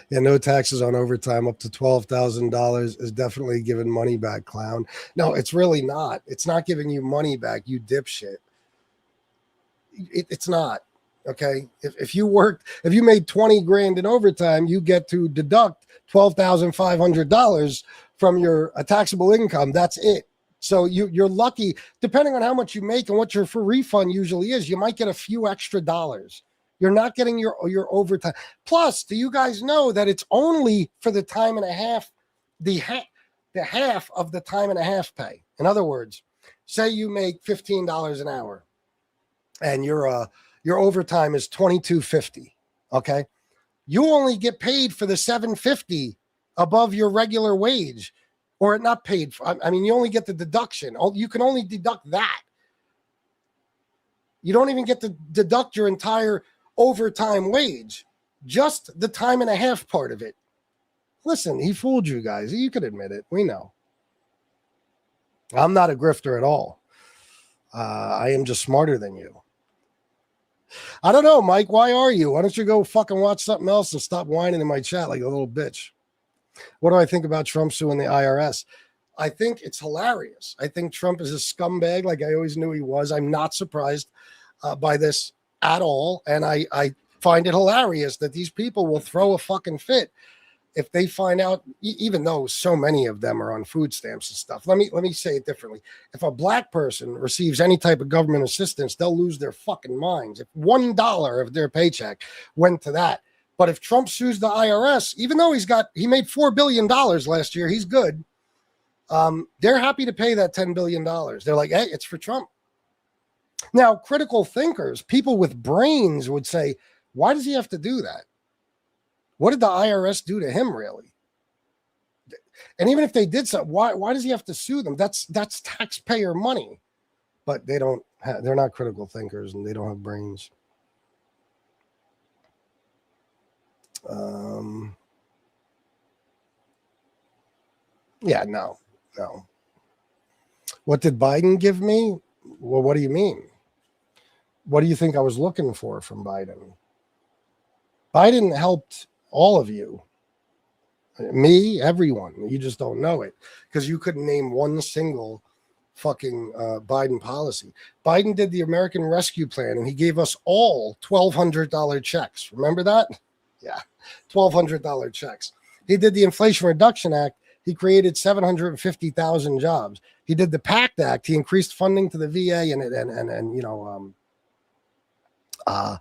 Yeah, no taxes on overtime up to $12,000 is definitely giving money back, clown. No, it's really not. It's not giving you money back, you dipshit. It's not. Okay. If you made 20 grand in overtime, you get to deduct $12,500 from your taxable income. That's it. So you're lucky, depending on how much you make and what your refund usually is, you might get a few extra dollars. You're not getting your overtime. Plus, do you guys know that it's only for the time and a half, the half of the time and a half pay? In other words, say you make $15 an hour and your overtime is $22.50. Okay. You only get paid for the $7.50 above your regular wage, or not paid for. I mean, you only get the deduction. You can only deduct that. You don't even get to deduct your entire overtime wage, just the time and a half part of it. Listen, he fooled you guys. You could admit it. We know. I'm not a grifter at all. I am just smarter than you. I don't know, Mike. Why are you? Why don't you go fucking watch something else and stop whining in my chat like a little bitch? What do I think about Trump suing the IRS? I think it's hilarious. I think Trump is a scumbag like I always knew he was. I'm not surprised by this at all. And I find it hilarious that these people will throw a fucking fit if they find out, even though so many of them are on food stamps and stuff. Let me say it differently. If a black person receives any type of government assistance, they'll lose their fucking minds. If $1 of their paycheck went to that. But if Trump sues the IRS, even though he made $4 billion last year, he's good. They're happy to pay that $10 billion. They're like, hey, it's for Trump. Now, critical thinkers, people with brains would say, why does he have to do that? What did the IRS do to him, really? And even if they did something, why does he have to sue them? That's taxpayer money. But they don't They're not critical thinkers, and they don't have brains. Yeah, no. What did Biden give me? Well, what do you mean? What do you think I was looking for from Biden? Biden helped all of you. Me, everyone. You just don't know it because you couldn't name one single fucking Biden policy. Biden did the American Rescue Plan, and he gave us all $1,200 checks. Remember that? Yeah, $1,200 checks. He did the Inflation Reduction Act. He created 750,000 jobs. He did the PACT Act. He increased funding to the VA and you know, I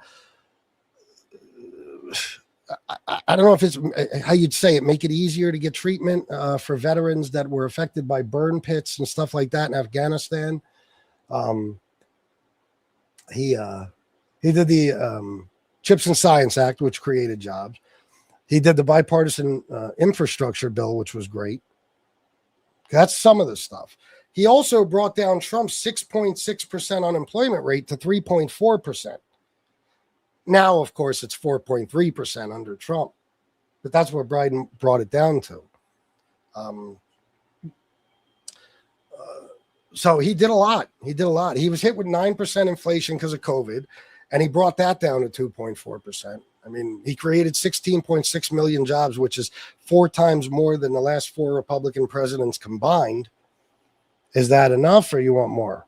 don't know if it's how you'd say it, make it easier to get treatment for veterans that were affected by burn pits and stuff like that in Afghanistan. He did the Chips and Science Act, which created jobs. He did the bipartisan infrastructure bill, which was great. That's some of the stuff. He also brought down Trump's 6.6% unemployment rate to 3.4%. Now, of course, it's 4.3% under Trump, but that's what Biden brought it down to. So he did a lot. He was hit with 9% inflation because of COVID, and he brought that down to 2.4%. I mean, he created 16.6 million jobs, which is 4 times more than the last 4 Republican presidents combined. Is that enough, or you want more?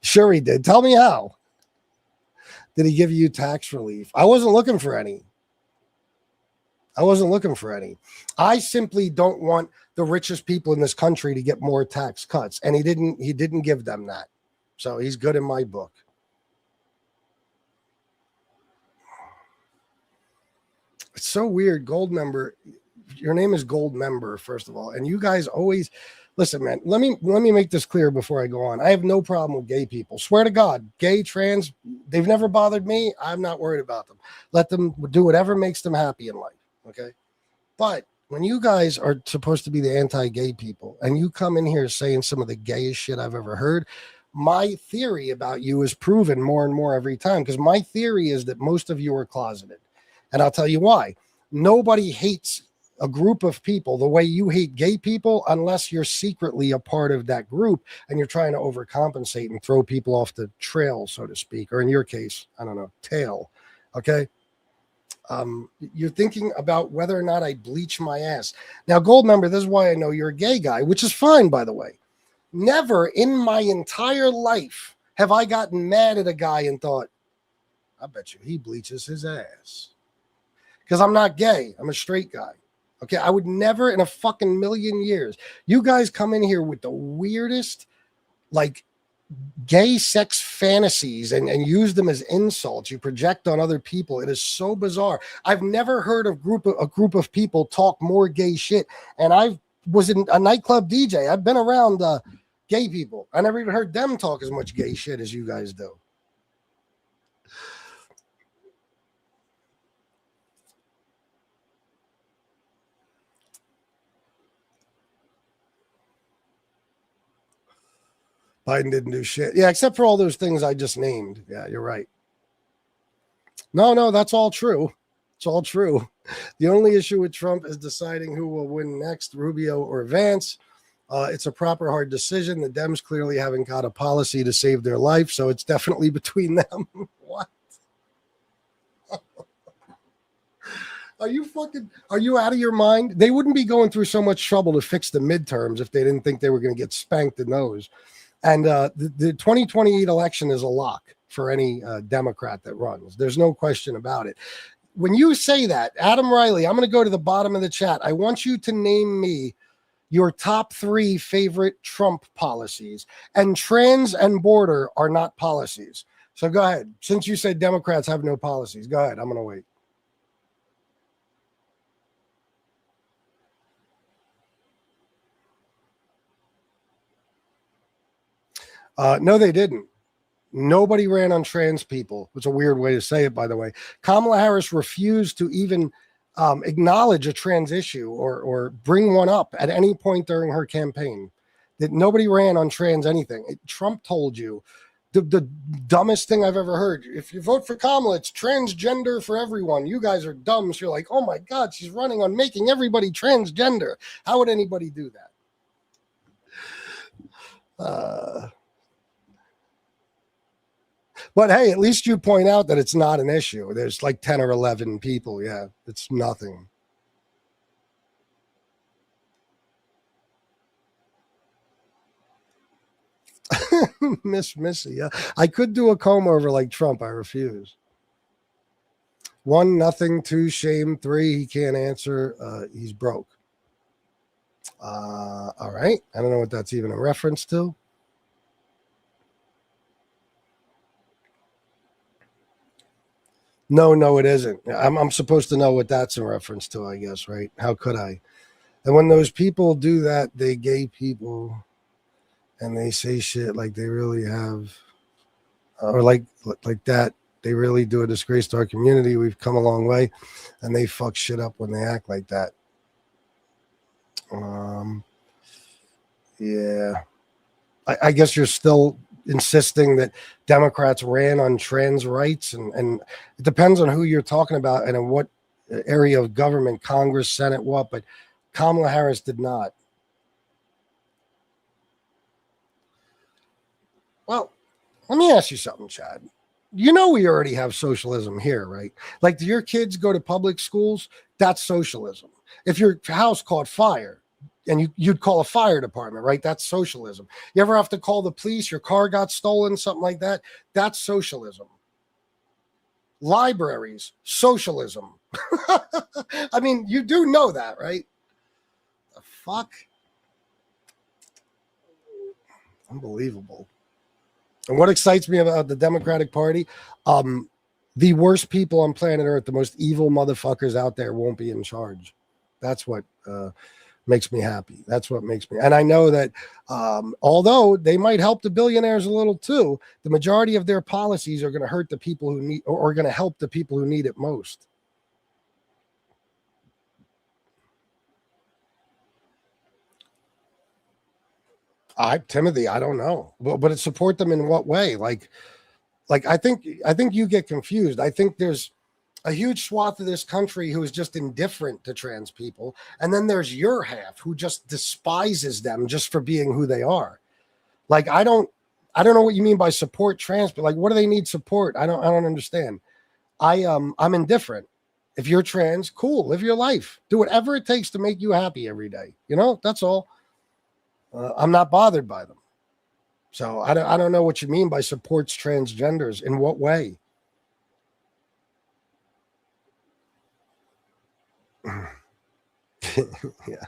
Sure he did. Tell me how. Did he give you tax relief? I wasn't looking for any. I simply don't want the richest people in this country to get more tax cuts, and he didn't give them that. So he's good in my book. It's so weird. Gold member. Your name is Gold member, first of all. And you guys always listen, man. Let me make this clear before I go on. I have no problem with gay people. Swear to God, gay, trans, they've never bothered me. I'm not worried about them. Let them do whatever makes them happy in life. Okay. But when you guys are supposed to be the anti-gay people and you come in here saying some of the gayest shit I've ever heard, my theory about you is proven more and more every time, because my theory is that most of you are closeted. And I'll tell you why. Nobody hates a group of people the way you hate gay people unless you're secretly a part of that group and you're trying to overcompensate and throw people off the trail, so to speak, or in your case, I don't know, tail. Okay. You're thinking about whether or not I bleach my ass. Now, Gold member, this is why I know you're a gay guy, which is fine, by the way. Never in my entire life have I gotten mad at a guy and thought, I bet you he bleaches his ass. Because I'm not gay. I'm a straight guy. Okay, I would never in a fucking million years. You guys come in here with the weirdest, like, gay sex fantasies and use them as insults. You project on other people. It is so bizarre. I've never heard a group of people talk more gay shit. And I was in a nightclub DJ. I've been around gay people. I never even heard them talk as much gay shit as you guys do. Biden didn't do shit. Yeah, except for all those things I just named. Yeah, you're right. No, that's all true. It's all true. The only issue with Trump is deciding who will win next, Rubio or Vance. It's a proper hard decision. The Dems clearly haven't got a policy to save their life, so it's definitely between them. What? Are you out of your mind? They wouldn't be going through so much trouble to fix the midterms if they didn't think they were going to get spanked in those. And the 2028 election is a lock for any Democrat that runs. There's no question about it. When you say that, Adam Riley, I'm going to go to the bottom of the chat. I want you to name me your top 3 favorite Trump policies. And trans and border are not policies. So go ahead. Since you say Democrats have no policies, go ahead. I'm going to wait. No, they didn't. Nobody ran on trans people. It's a weird way to say it, by the way. Kamala Harris refused to even acknowledge a trans issue or bring one up at any point during her campaign. That nobody ran on trans anything. Trump told you the dumbest thing I've ever heard. If you vote for Kamala, it's transgender for everyone. You guys are dumb. So you're like, oh my God, she's running on making everybody transgender. How would anybody do that? But hey, at least you point out that it's not an issue. There's like 10 or 11 people. Yeah, it's nothing. Miss Missy. Yeah, I could do a comb over like Trump. I refuse. 1, nothing. 2, shame. 3, he can't answer. He's broke. All right. I don't know what that's even a reference to. No, it isn't. I'm supposed to know what that's in reference to, I guess, right? How could I? And when those people do that, they gay people, and they say shit like they really have, or like that, they really do a disgrace to our community. We've come a long way, and they fuck shit up when they act like that. Yeah. I guess you're still insisting that Democrats ran on trans rights, and it depends on who you're talking about and in what area of government, Congress, Senate, what, but Kamala Harris did not. Well, let me ask you something, Chad. You know we already have socialism here, right? Like, do your kids go to public schools? That's socialism. If your house caught fire, and you'd call a fire department, right? That's socialism. You ever have to call the police? Your car got stolen, something like that? That's socialism. Libraries, socialism. I mean, you do know that, right? The fuck? Unbelievable. And what excites me about the Democratic Party, the worst people on planet Earth, the most evil motherfuckers out there won't be in charge. That's what makes me happy. That's what makes me. And I know that although they might help the billionaires a little too, the majority of their policies are going to hurt the people who need, or are going to help the people who need it most. Timothy, I don't know, but it support them in what way? Like I think you get confused. I think there's a huge swath of this country who is just indifferent to trans people, and then there's your half who just despises them just for being who they are. Like I don't know what you mean by support trans, but like what do they need support? I don't understand. I'm indifferent. If you're trans, cool, live your life, do whatever it takes to make you happy every day. You know, that's all. I'm not bothered by them. So I don't know what you mean by supports transgenders. In what way? Yeah.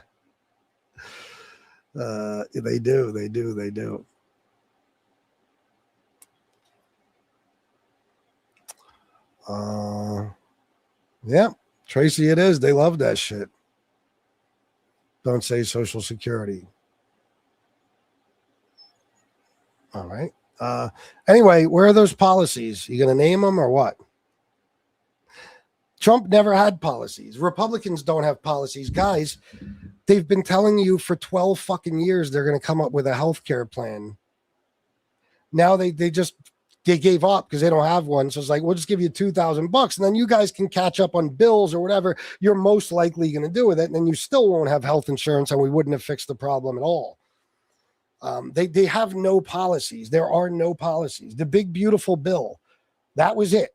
They do. Yeah, Tracy, it is. They love that shit. Don't say Social Security. All right. Anyway, where are those policies? You going to name them or what? Trump never had policies. Republicans don't have policies. Guys, they've been telling you for 12 fucking years they're going to come up with a healthcare plan. Now they gave up because they don't have one. So it's like, we'll just give you $2,000 and then you guys can catch up on bills or whatever you're most likely going to do with it. And then you still won't have health insurance and we wouldn't have fixed the problem at all. They have no policies. There are no policies. The big, beautiful bill, that was it.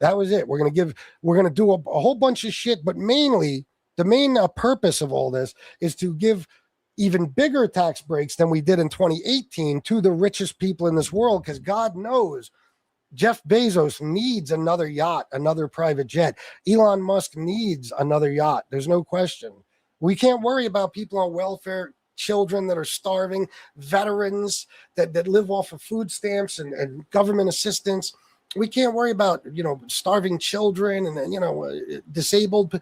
That was it. We're going to do a whole bunch of shit, but mainly the main purpose of all this is to give even bigger tax breaks than we did in 2018 to the richest people in this world. Because God knows Jeff Bezos needs another yacht, another private jet. Elon Musk needs another yacht. There's no question. We can't worry about people on welfare, children that are starving, veterans that live off of food stamps and government assistance. We can't worry about, starving children and, disabled,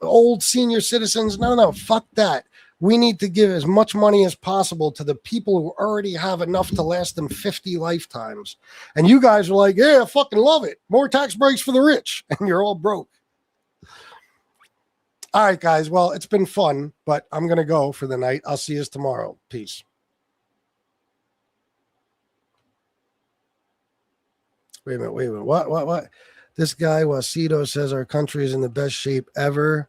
old senior citizens. No, fuck that. We need to give as much money as possible to the people who already have enough to last them 50 lifetimes. And you guys are like, yeah, I fucking love it. More tax breaks for the rich. And you're all broke. All right, guys. Well, it's been fun, but I'm going to go for the night. I'll see you tomorrow. Peace. Wait a minute. What? This guy Wasido says our country is in the best shape ever.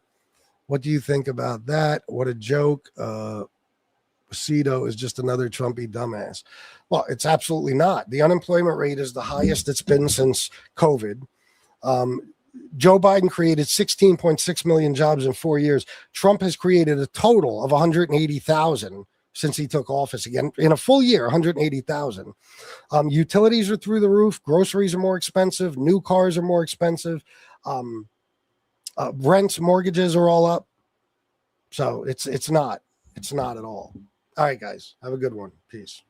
What do you think about that? What a joke. Wasido is just another Trumpy dumbass. Well, it's absolutely not. The unemployment rate is the highest it's been since COVID. Joe Biden created 16.6 million jobs in 4 years. Trump has created a total of 180,000 since he took office again. In a full year, 180,000. Utilities are through the roof. Groceries are more expensive. New cars are more expensive. Rents, mortgages are all up. So it's not at all. All right, guys. Have a good one. Peace.